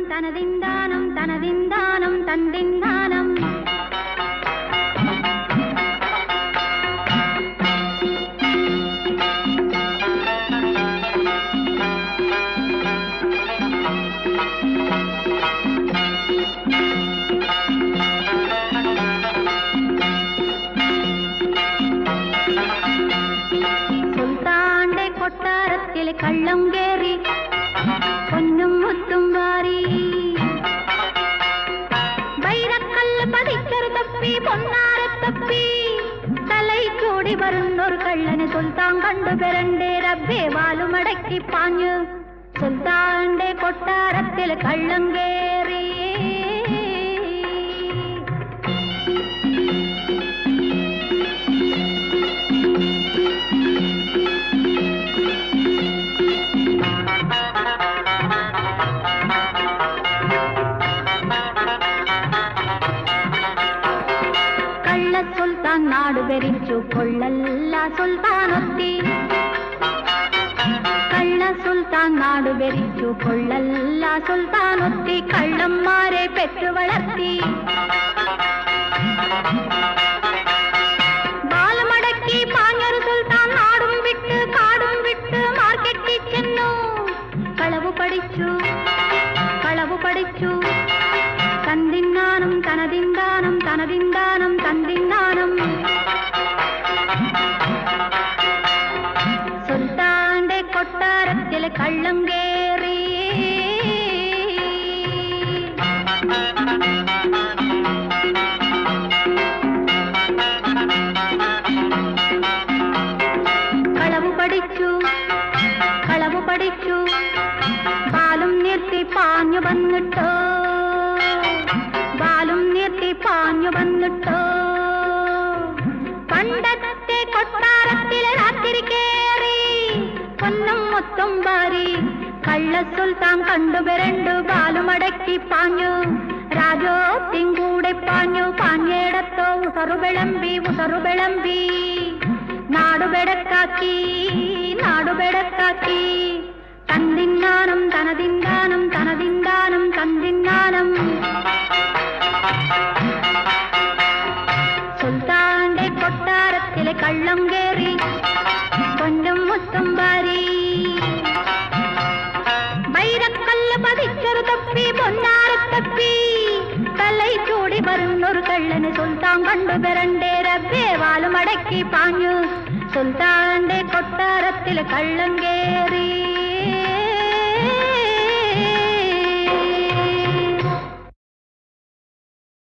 തനതിന്ദാനം തനതിന്ദാനം തന്തിന്ദാനം സുൽത്താന്റെ കൊട്ടാരത്തിലെ കള്ളം കേറി പൊന്നും മുത്തും വാരി വൈരക്കല്ല് പതിച്ചൊരു തപ്പി പൊന്നാര തപ്പി തലൈ കൂടി വരുന്നൊരു കള്ളന് സുൽത്താൻ കണ്ടു പെരണ്ടേ റബ്ബേ വാലുമടക്കി പാഞ്ഞു സുൽത്താന്റെ കൊട്ടാരത്തിൽ കള്ളം കേറി സുൽത്താൻ നാടു ഭരിച്ചു കൊള്ളല്ല സുൽത്താനൊത്തി കള്ള സുൽത്താൻ നാടു ഭരിച്ചു കൊള്ളല്ല സുൽത്താനൊത്തി കള്ളന്മാരെ പെറ്റു വളർത്തി ബാലമടക്കി പാഞ്ഞൊരു സുൽത്താൻ നാടും വിട്ട് കാടും വിട്ട് മാർക്കറ്റിൽ ചെന്നു കളവു പഠിച്ചു തന്തിന്നാനം തനതിന്ദാനം തനതിന്ദാനം തന്തിന്നാനം സുൽത്താന്റെ കൊട്ടാരത്തിൽ കള്ളം കേറി കളവു പഠിച്ചു ബാലും നിർത്തി പാഞ്ഞു വന്നിട്ടോ പണ്ടത്തെ കൊട്ടാരത്തിലെ രാത്രി കേറി പൊന്നും മുത്തും വാരി കള്ള സുൽത്താൻ കണ്ടുപെരണ്ടു ബാലുമടക്കി പാഞ്ഞു രാജോത്തിൻ കൂടെ പാഞ്ഞു പാഞ്ഞേടത്തോ ഉസറുവിളമ്പി നാടുബെടക്കാക്കി തന്തിന്നാനം തനതിന്ദാനം തനതിന്ദാനം തന്തിന്നാനം സുൽത്താന്റെ കൊട്ടാരത്തിലെ കള്ളം കേറി പൊന്നും മുത്തും വാരി വൈരക്കല്ല് പതിച്ചൊരു തപ്പി പൊന്നാര തപ്പി തലൈ കൂടി വരുന്നൊരു കള്ളന് സുൽത്താൻ കണ്ടു പെരണ്ടേ റബ്ബേ വാലുമടക്കി പാഞ്ഞു സുൽത്താന്റെ കൊട്ടാരത്തിലെ കള്ളം കേറി